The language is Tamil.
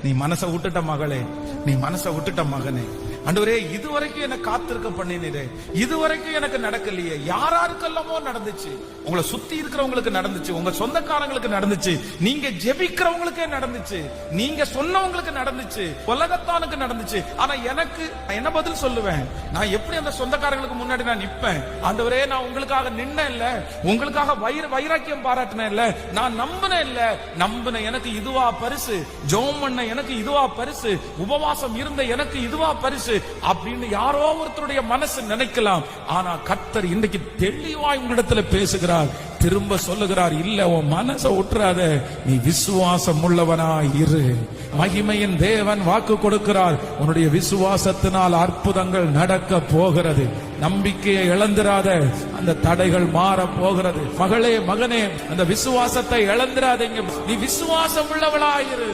நீ மனசை விட்டுட்ட மகளே, நீ மனசை விட்டுட்ட மகனே. ஆண்டவரே, இதுவரைக்கும் எனக்கு காத்திருக்க பண்ணினீரே, இதுவரைக்கும் எனக்கு நடக்கலையே. யாராருக்கெல்லாமோ நடந்துச்சு, உங்களை சுத்தி இருக்கிறவங்களுக்கு நடந்துச்சு, உங்க சொந்தக்காரங்களுக்கு நடந்துச்சு, நீங்க ஜெபிக்கிறவங்களுக்கே நடந்துச்சு, நீங்க சொன்னவங்களுக்கு நடந்துச்சு, உலகத்தானுக்கு நடந்துச்சு. ஆனா எனக்கு என்ன பதில் சொல்லுவேன்? நான் எப்படி அந்த சொந்தக்காரங்களுக்கு முன்னாடி நான் நிப்பேன்? ஆண்டவரே, நான் உங்களுக்காக நின்ன இல்ல, உங்களுக்காக வைராக்கியம் பாராட்டினேன் இல்ல, நான் நம்பினேன் இல்ல, நம்பின எனக்கு இதுவா பரிசு, ஜெபம் பண்ண எனக்கு இதுவா பரிசு, உபவாசம் இருந்த எனக்கு இதுவா பரிசு அப்படின்னு யாரோ ஒருத்தருடைய மனசு நினைக்கலாம். ஆனா கர்த்தர் இன்னைக்கு தெளிவாய் உங்களிடத்துல பேசுகிறார், திரும்ப சொல்லுகிறார், இல்ல, உன் மனசை விட்டுறாத, நீ விசுவாசம் உள்ளவனாய் இரு. மகிமையின் தேவன் வாக்கு கொடுக்கிறார், உன்னுடைய விசுவாசத்தினால் அற்புதங்கள் நடக்க போகிறது. நம்பிக்கையை இழந்திராத, அந்த தடைகள் மாற போகிறது. மகளே, மகனே, அந்த விசுவாசத்தை இழந்திராதீங்க. நீ விசுவாசம் உள்ளவளாயிரு.